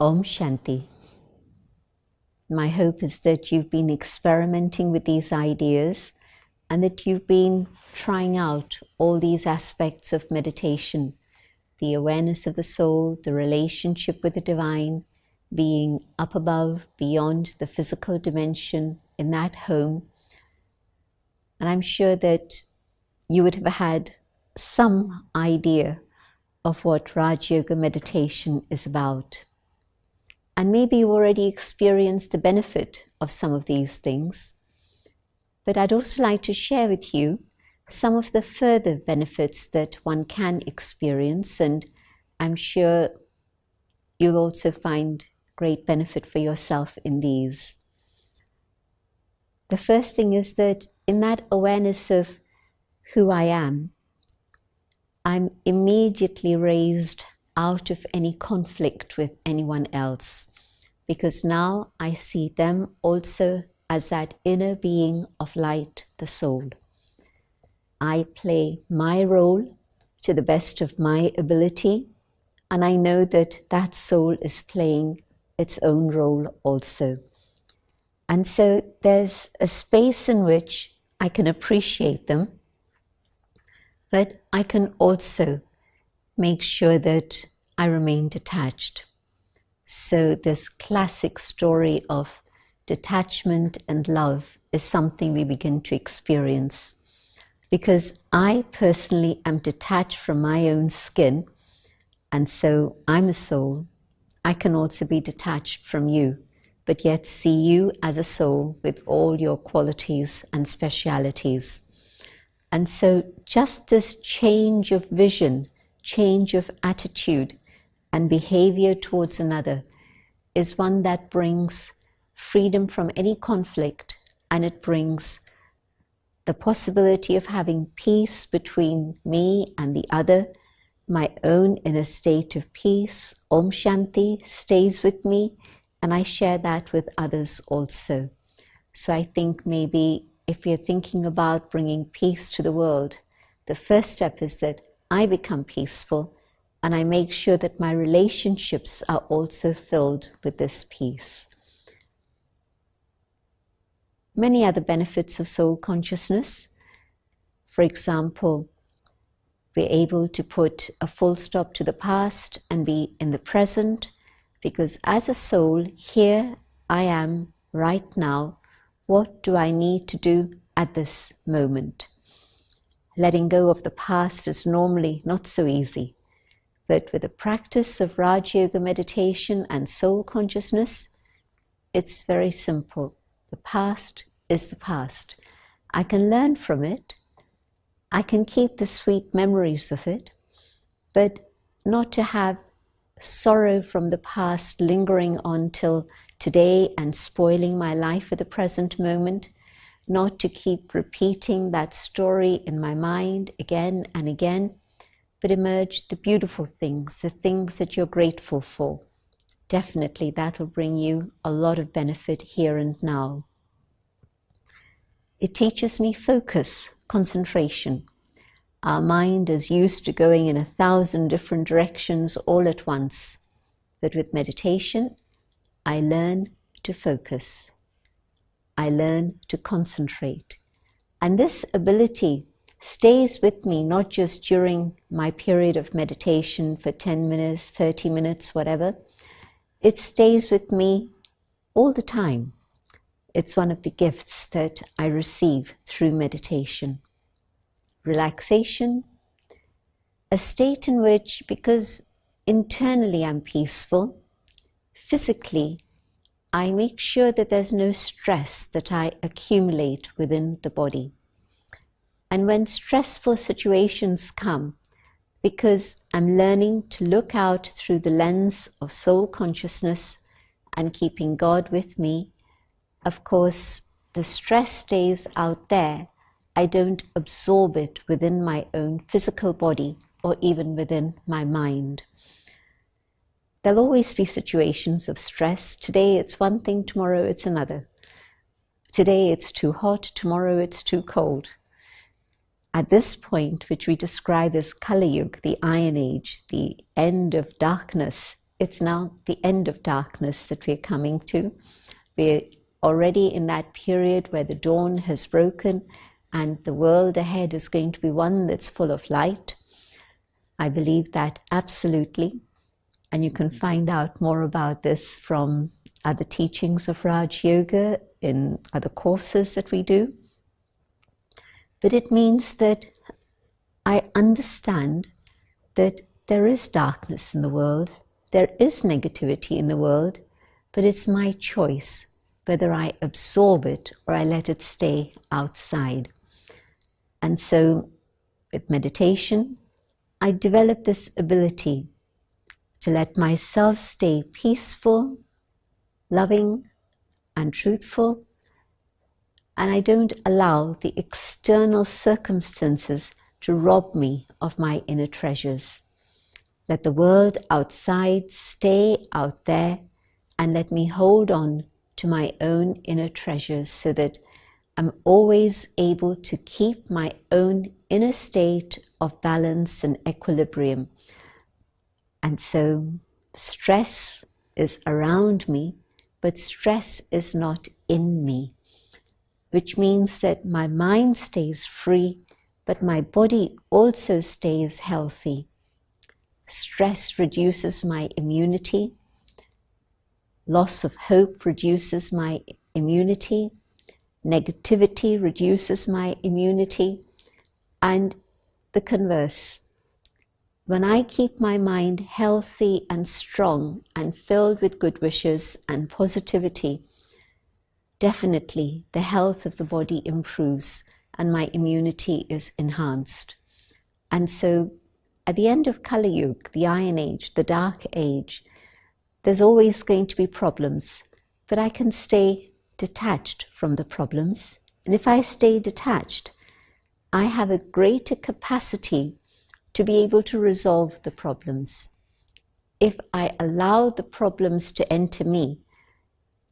Om Shanti. My hope is that you've been experimenting with these ideas and that you've been trying out all these aspects of meditation, the awareness of the soul, the relationship with the divine, being up above, beyond the physical dimension, in that home. And I'm sure that you would have had some idea of what Rajyoga meditation is about. And maybe you already experienced the benefit of some of these things. But I'd also like to share with you some of the further benefits that one can experience, and I'm sure you'll also find great benefit for yourself in these. The first thing is that in that awareness of who I am, I'm immediately raised out of any conflict with anyone else, because now I see them also as that inner being of light, the soul. I play my role to the best of my ability, and I know that that soul is playing its own role also. And so there's a space in which I can appreciate them, but I can also make sure that I remain detached. So this classic story of detachment and love is something we begin to experience. Because I personally am detached from my own skin, and so I'm a soul, I can also be detached from you, but yet see you as a soul with all your qualities and specialities. And so just this change of vision, change of attitude and behavior towards another is one that brings freedom from any conflict, and it brings the possibility of having peace between me and the other, my own inner state of peace. Om Shanti stays with me, and I share that with others also. So I think maybe if you're thinking about bringing peace to the world, the first step is that I become peaceful and I make sure that my relationships are also filled with this peace. Many other benefits of soul consciousness. For example, we're able to put a full stop to the past and be in the present, because as a soul, here I am right now. What do I need to do at this moment? Letting go of the past is normally not so easy, but with the practice of Rajyoga meditation and soul consciousness, it's very simple. The past is the past. I can learn from it. I can keep the sweet memories of it, but not to have sorrow from the past lingering on till today and spoiling my life at the present moment, not to keep repeating that story in my mind again and again, but emerge the beautiful things, the things that you're grateful for. Definitely that'll bring you a lot of benefit here and now. It teaches me focus, concentration. Our mind is used to going in 1,000 different directions all at once. But with meditation, I learn to focus. I learn to concentrate. And this ability stays with me not just during my period of meditation for 10 minutes, 30 minutes, whatever. It stays with me all the time. It's one of the gifts that I receive through meditation. Relaxation, a state in which, because internally I'm peaceful, physically I make sure that there's no stress that I accumulate within the body. And when stressful situations come, because I'm learning to look out through the lens of soul consciousness and keeping God with me, of course, the stress stays out there. I don't absorb it within my own physical body or even within my mind. There'll always be situations of stress. Today it's one thing, tomorrow it's another. Today it's too hot, tomorrow it's too cold. At this point, which we describe as Kali Yuga, the Iron Age, the end of darkness it's now the end of darkness that we're coming to. We're already in that period where the dawn has broken and the world ahead is going to be one that's full of light. I believe that absolutely. And you can find out more about this from other teachings of Raj Yoga in other courses that we do. But it means that I understand that there is darkness in the world, there is negativity in the world, but it's my choice whether I absorb it or I let it stay outside. And so with meditation, I develop this ability to let myself stay peaceful, loving, and truthful, and I don't allow the external circumstances to rob me of my inner treasures. Let the world outside stay out there, and let me hold on to my own inner treasures so that I'm always able to keep my own inner state of balance and equilibrium. And so stress is around me, but stress is not in me, which means that my mind stays free, but my body also stays healthy. Stress reduces my immunity. Loss of hope reduces my immunity. Negativity reduces my immunity. And the converse. When I keep my mind healthy and strong and filled with good wishes and positivity, definitely the health of the body improves and my immunity is enhanced. And so at the end of Kali Yuga, the Iron Age, the Dark Age, there's always going to be problems, but I can stay detached from the problems. And if I stay detached, I have a greater capacity to be able to resolve the problems. If I allow the problems to enter me,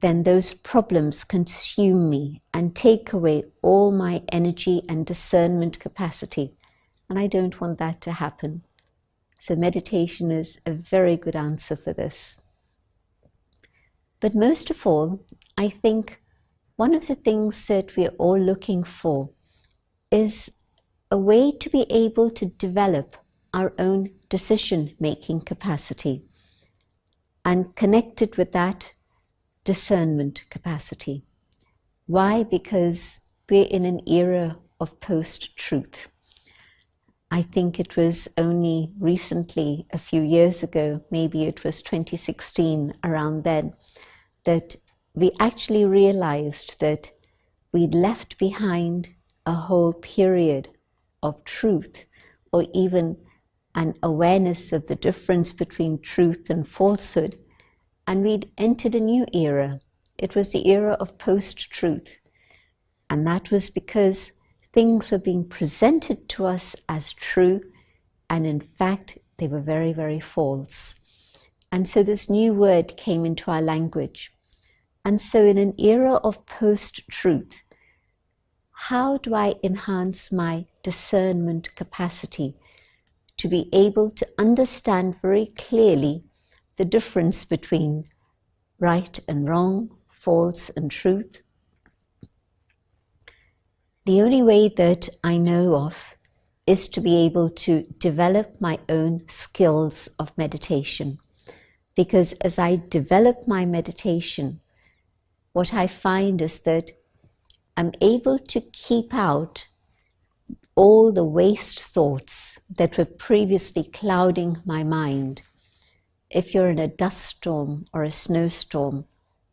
then those problems consume me and take away all my energy and discernment capacity. And I don't want that to happen. So meditation is a very good answer for this. But most of all, I think one of the things that we're all looking for is a way to be able to develop our own decision-making capacity and connected with that discernment capacity. Why? Because we're in an era of post-truth. I think it was only recently, a few years ago, maybe it was 2016, around then, that we actually realized that we'd left behind a whole period of truth, or even an awareness of the difference between truth and falsehood, and we'd entered a new era. It was the era of post-truth, and that was because things were being presented to us as true, and in fact they were very, very false. And so this new word came into our language. And so in an era of post-truth, how do I enhance my discernment capacity to be able to understand very clearly the difference between right and wrong, false and truth? The only way that I know of is to be able to develop my own skills of meditation. Because as I develop my meditation, what I find is that I'm able to keep out all the waste thoughts that were previously clouding my mind. If you're in a dust storm or a snowstorm,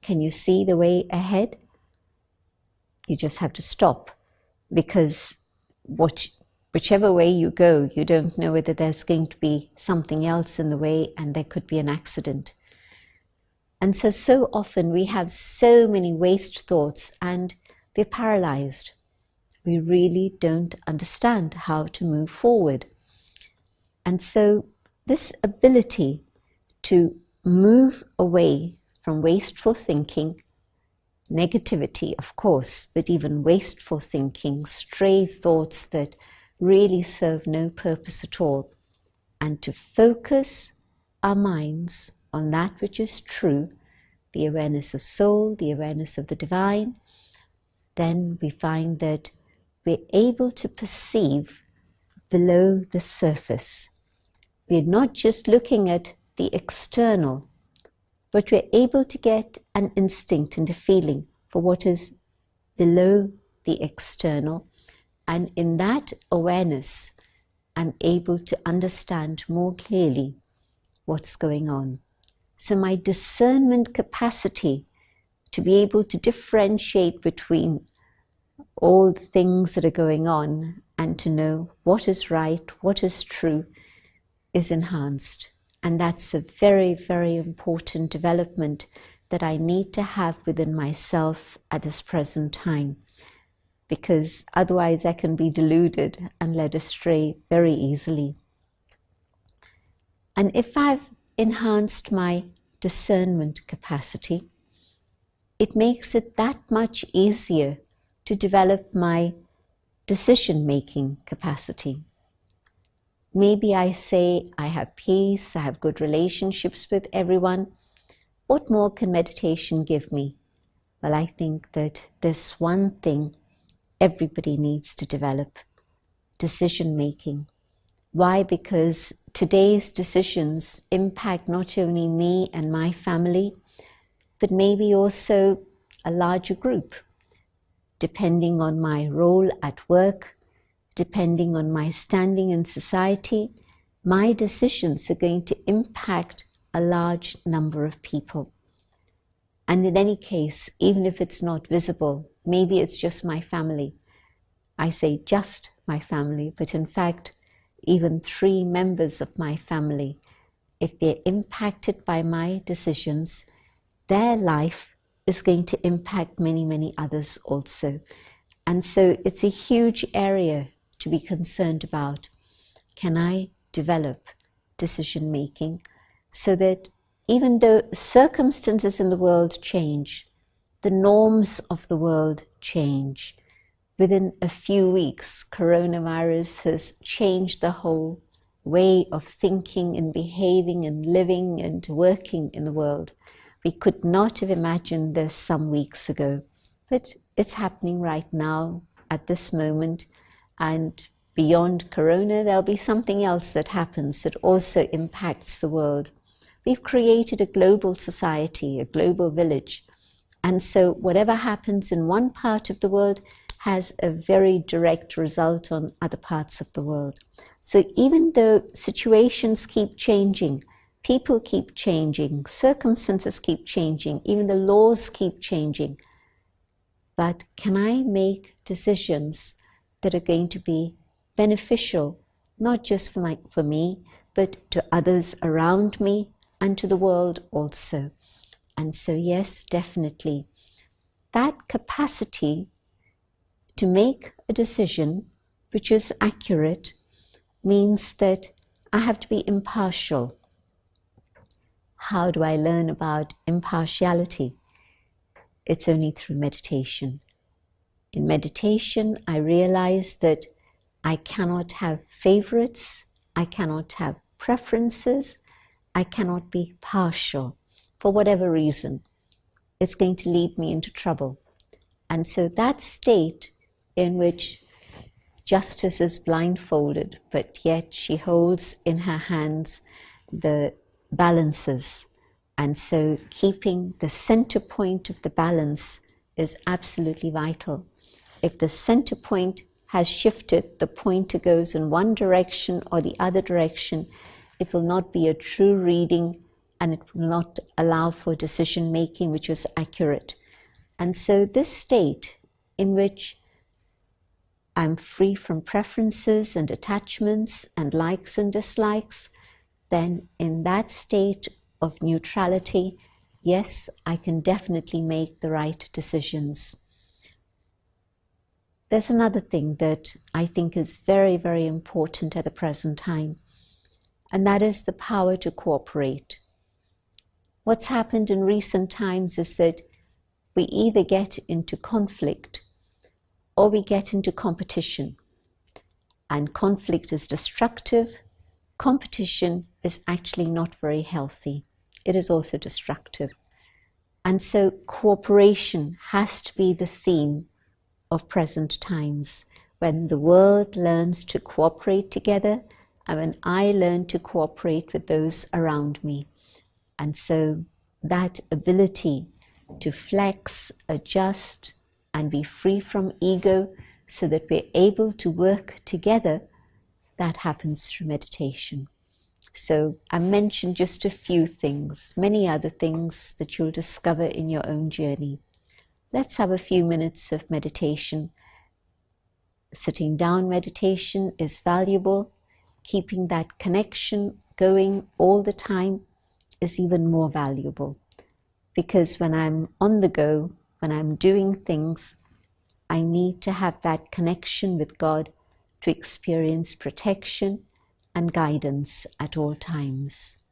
can you see the way ahead? You just have to stop, because whichever way you go, you don't know whether there's going to be something else in the way and there could be an accident. And so often we have so many waste thoughts and we're paralyzed. We really don't understand how to move forward. And so this ability to move away from wasteful thinking, negativity, of course, but even wasteful thinking, stray thoughts that really serve no purpose at all, and to focus our minds on that which is true, the awareness of soul, the awareness of the divine, then we find that we're able to perceive below the surface. We're not just looking at the external, but we're able to get an instinct and a feeling for what is below the external. And in that awareness, I'm able to understand more clearly what's going on. So my discernment capacity to be able to differentiate between all the things that are going on and to know what is right, what is true, is enhanced. And that's a very, very important development that I need to have within myself at this present time, because otherwise I can be deluded and led astray very easily. And if I've enhanced my discernment capacity, it makes it that much easier to develop my decision-making capacity. Maybe I say I have peace, I have good relationships with everyone. What more can meditation give me? Well, I think that this one thing everybody needs to develop: decision-making. Why? Because today's decisions impact not only me and my family, but maybe also a larger group, depending on my role at work, depending on my standing in society. My decisions are going to impact a large number of people. And in any case, even if it's not visible, maybe it's just my family. I say just my family, but in fact, even 3 members of my family, if they're impacted by my decisions, their life is going to impact many, many others also. And so it's a huge area to be concerned about. Can I develop decision making so that even though circumstances in the world change, the norms of the world change, within a few weeks, coronavirus has changed the whole way of thinking and behaving and living and working in the world. We could not have imagined this some weeks ago, but it's happening right now at this moment. And beyond corona, there'll be something else that happens that also impacts the world. We've created a global society, a global village. And so whatever happens in one part of the world has a very direct result on other parts of the world. So even though situations keep changing, people keep changing, circumstances keep changing, even the laws keep changing, but can I make decisions that are going to be beneficial, not just for me, but to others around me and to the world also? And so yes, definitely, that capacity to make a decision which is accurate means that I have to be impartial. How do I learn about impartiality? It's only through meditation. In meditation, I realize that I cannot have favorites, I cannot have preferences, I cannot be partial for whatever reason. It's going to lead me into trouble. And so that state in which justice is blindfolded, but yet she holds in her hands the balances. And so keeping the center point of the balance is absolutely vital. If the center point has shifted, the pointer goes in one direction or the other direction, it will not be a true reading and it will not allow for decision making which is accurate. And so this state in which I'm free from preferences and attachments and likes and dislikes, then in that state of neutrality, yes, I can definitely make the right decisions. There's another thing that I think is very, very important at the present time, and that is the power to cooperate. What's happened in recent times is that we either get into conflict or we get into competition. And conflict is destructive. Competition is actually not very healthy. it is also destructive. And so cooperation has to be the theme of present times, when the world learns to cooperate together and when I learn to cooperate with those around me. And so that ability to flex, adjust, and be free from ego so that we're able to work together, that happens through meditation. So I mentioned just a few things, many other things that you'll discover in your own journey. Let's have a few minutes of meditation. Sitting down meditation is valuable. Keeping that connection going all the time is even more valuable. Because when I'm on the go, when I'm doing things, I need to have that connection with God to experience protection and guidance at all times.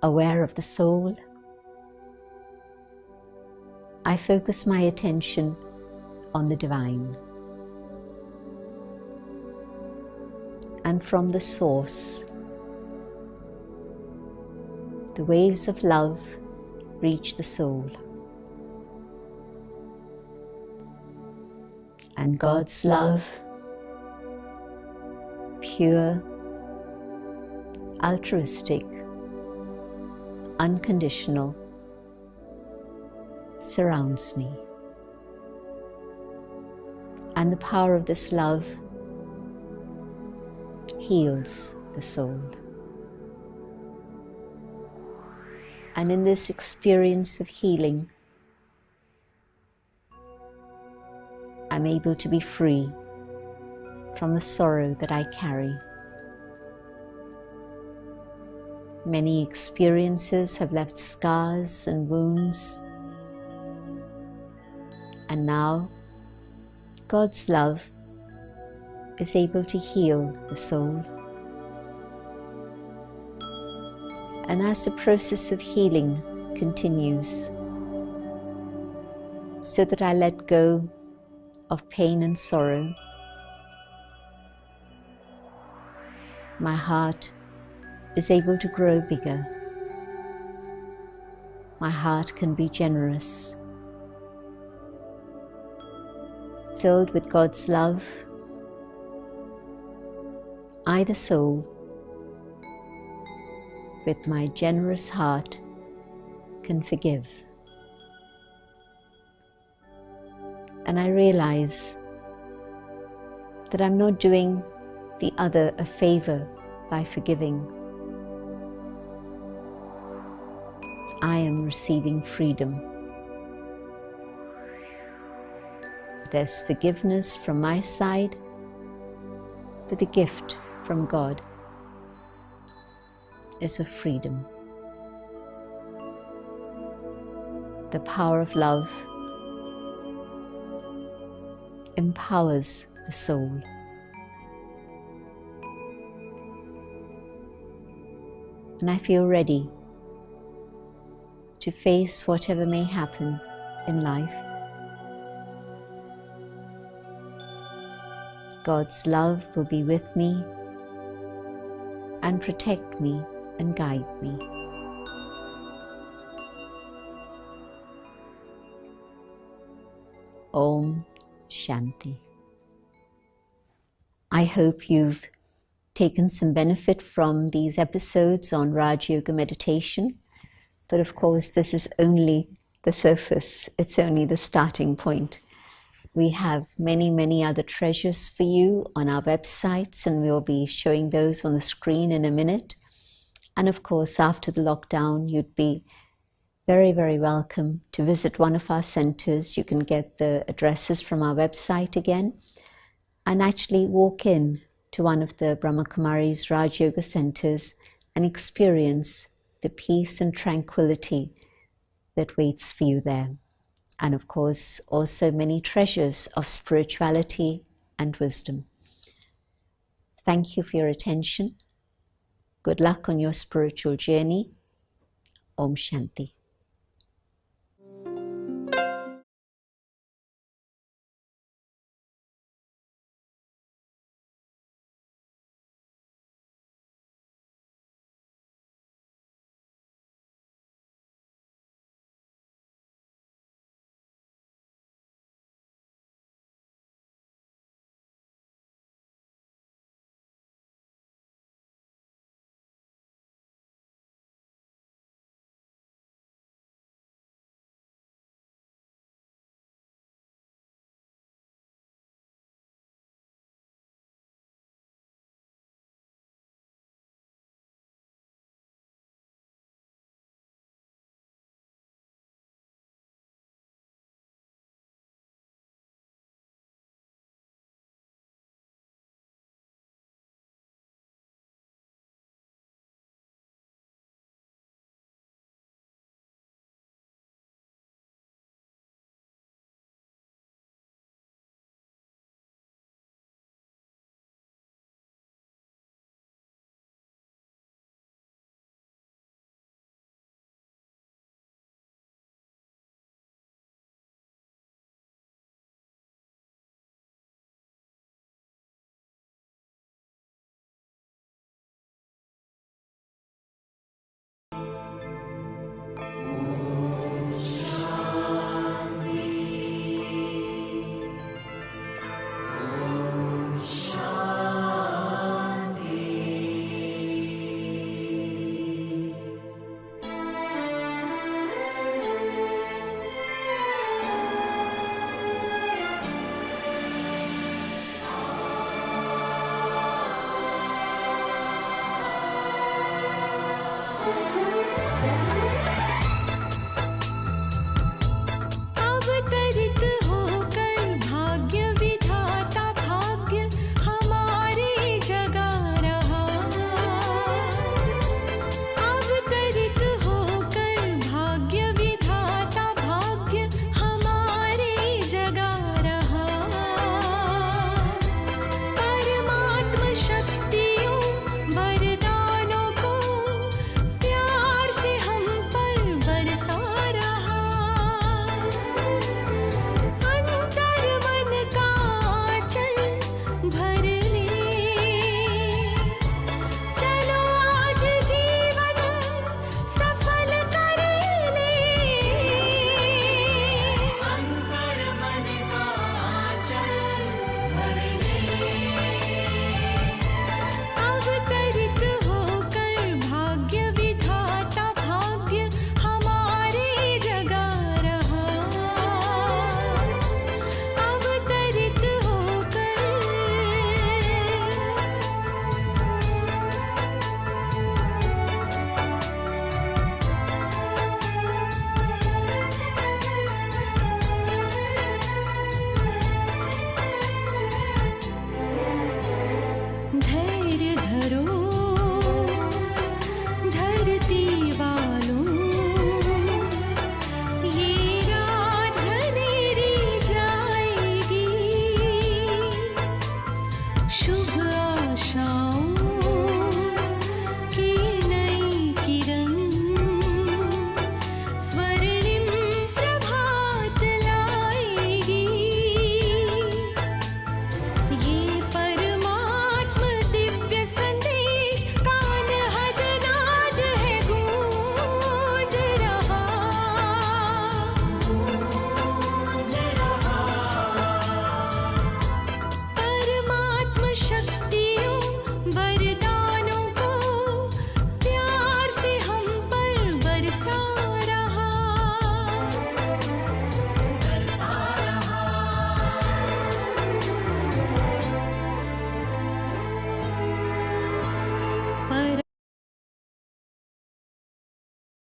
Aware of the soul, I focus my attention on the divine. And from the source, the waves of love reach the soul. And God's love, pure, altruistic, unconditional, surrounds me. And the power of this love heals the soul. And in this experience of healing, I'm able to be free from the sorrow that I carry. Many experiences have left scars and wounds, and now God's love is able to heal the soul. And as the process of healing continues, so that I let go of pain and sorrow, my heart is able to grow bigger. My heart can be generous, filled with God's love. I, the soul, with my generous heart, can forgive. And I realize that I'm not doing the other a favor by forgiving. I am receiving freedom. There's forgiveness from my side, but the gift from God is of freedom. The power of love empowers the soul. And I feel ready to face whatever may happen in life. God's love will be with me and protect me and guide me. Om Shanti. I hope you've taken some benefit from these episodes on Rajyoga Meditation, but of course this is only the surface, it's only the starting point. We have many, many other treasures for you on our websites, and we'll be showing those on the screen in a minute. And of course, after the lockdown, you'd be very, very welcome to visit one of our centers. You can get the addresses from our website again, and actually walk in to one of the Brahma Kumaris Raj Yoga centers and experience the peace and tranquility that waits for you there. And of course, also many treasures of spirituality and wisdom. Thank you for your attention. Good luck on your spiritual journey. Om Shanti.